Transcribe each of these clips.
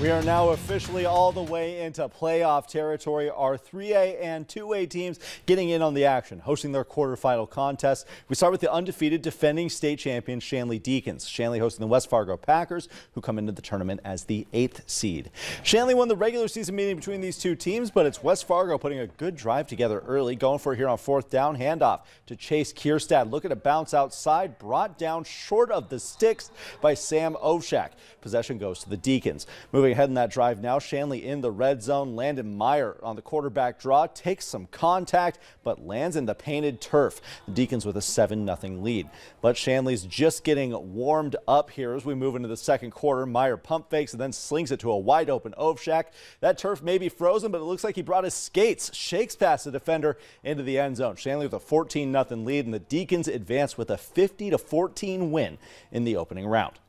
We are now officially all the way into playoff territory. Our 3A and 2A teams getting in on the action, hosting their quarterfinal contest. We start with the undefeated defending state champions, Shanley Deacons. Shanley hosting the West Fargo Packers, who come into the tournament as the 8th seed. Shanley won the regular season meeting between these two teams, but it's West Fargo putting a good drive together early, going for it here on 4th down. Handoff to Chase Kierstad. Look at a bounce outside, brought down short of the sticks by Sam Ovshak. Possession goes to the Deacons. Moving ahead in that drive now, Shanley in the red zone. Landon Meyer on the quarterback draw takes some contact, but lands in the painted turf. The Deacons with a 7-0 lead. But Shanley's just getting warmed up here as we move into the second quarter. Meyer pump fakes and then slings it to a wide open Ovshak. That turf may be frozen, but it looks like he brought his skates. Shakes past the defender into the end zone. Shanley with a 14-0 lead, and the Deacons advance with a 50-14 win in the opening round.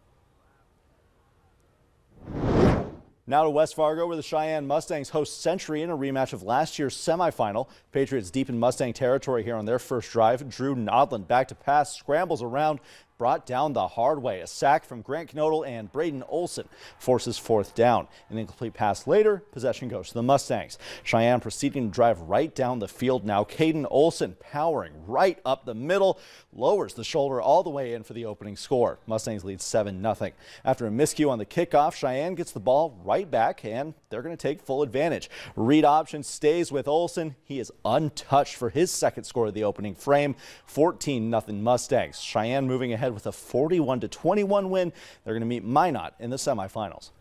Now to West Fargo, where the Cheyenne Mustangs host Century in a rematch of last year's semifinal. Patriots deep in Mustang territory here on their first drive. Drew Nodland back to pass, scrambles around, brought down the hard way. A sack from Grant Knodel and Braden Olson forces 4th down. An incomplete pass later, possession goes to the Mustangs. Cheyenne proceeding to drive right down the field now. Caden Olson powering right up the middle, lowers the shoulder all the way in for the opening score. Mustangs lead 7-0. After a miscue on the kickoff, Cheyenne gets the ball right back, and they're going to take full advantage. Read option stays with Olson. He is untouched for his second score of the opening frame. 14-0 Mustangs. Cheyenne moving ahead with a 41-21 win. They're going to meet Minot in the semifinals.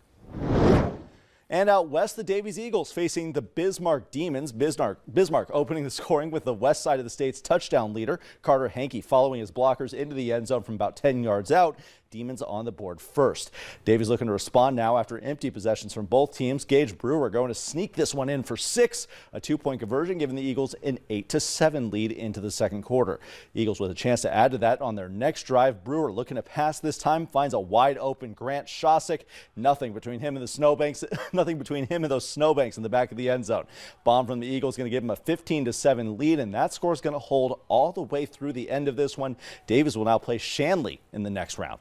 And out west, the Davies Eagles facing the Bismarck Demons. Bismarck opening the scoring with the west side of the state's touchdown leader, Carter Hankey, following his blockers into the end zone from about 10 yards out. Demons on the board first. Davies looking to respond now after empty possessions from both teams. Gage Brewer going to sneak this one in for 6. A 2-point conversion giving the Eagles an 8-7 lead into the second quarter. Eagles with a chance to add to that on their next drive. Brewer looking to pass this time, finds a wide open Grant Shosik. Nothing between him and the snowbanks. Nothing between him and those snowbanks in the back of the end zone. Bomb from the Eagles going to give him a 15-7 lead, and that score is going to hold all the way through the end of this one. Davies will now play Shanley in the next round.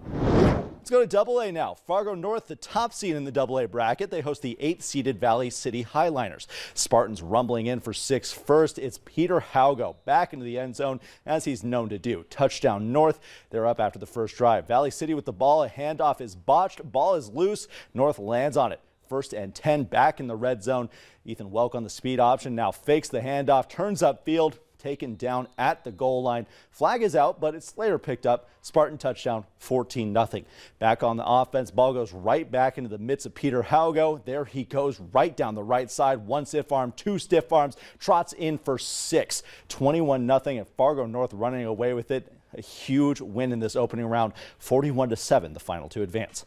Let's go to Double-A now. Fargo North, the top seed in the Double-A bracket. They host the 8th-seeded Valley City Highliners. Spartans rumbling in for 6 first. It's Peter Haugo back into the end zone, as he's known to do. Touchdown North. They're up after the first drive. Valley City with the ball. A handoff is botched. Ball is loose. North lands on it. 1st and 10 back in the red zone. Ethan Welk on the speed option now fakes the handoff, turns upfield. Taken down at the goal line. Flag is out, but it's later picked up. Spartan touchdown, 14-0. Back on the offense, ball goes right back into the midst of Peter Haugo. There he goes right down the right side. 1 stiff arm, 2 stiff arms, trots in for 6. 21-0, and Fargo North running away with it. A huge win in this opening round, 41-7, the final to advance.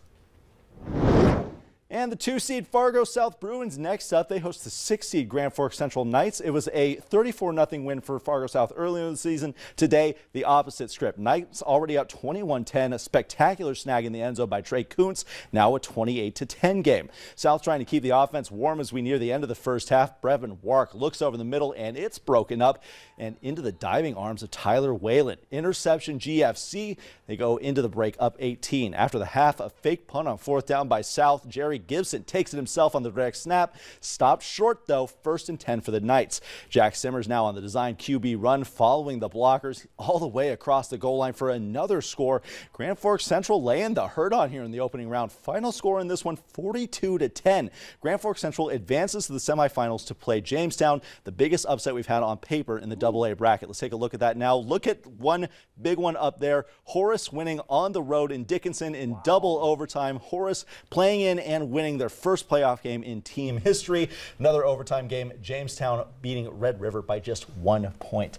And the 2-seed Fargo South Bruins next up. They host the 6-seed Grand Forks Central Knights. It was a 34-0 win for Fargo South earlier in the season. Today, the opposite script. Knights already up 21-10. A spectacular snag in the end zone by Trey Kuntz. Now a 28-10 game. South trying to keep the offense warm as we near the end of the first half. Brevin Wark looks over the middle, and it's broken up and into the diving arms of Tyler Whalen. Interception GFC. They go into the break up 18. After the half, a fake punt on 4th down by South. Jerry Gibson takes it himself on the direct snap. Stopped short, though. 1st and 10 for the Knights. Jack Simmers now on the design QB run, following the blockers all the way across the goal line for another score. Grand Forks Central laying the hurt on here in the opening round. Final score in this one, 42-10. Grand Forks Central advances to the semifinals to play Jamestown, the biggest upset we've had on paper in the Double-A bracket. Let's take a look at that now. Look at one big one up there. Horace winning on the road in Dickinson in double overtime. Horace playing in and winning their first playoff game in team history. Another overtime game, Jamestown beating Red River by just 1 point.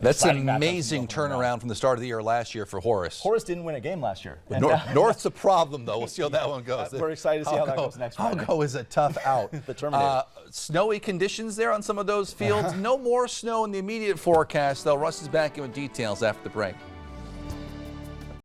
That's an amazing turnaround from the start of the year last year for Horace. Horace didn't win a game last year. North's a problem, though. We'll see how that one goes. We're excited to see how that goes next Friday. Haugo is a tough out. The Terminator. Snowy conditions there on some of those fields. No more snow in the immediate forecast, though. Russ is back in with details after the break.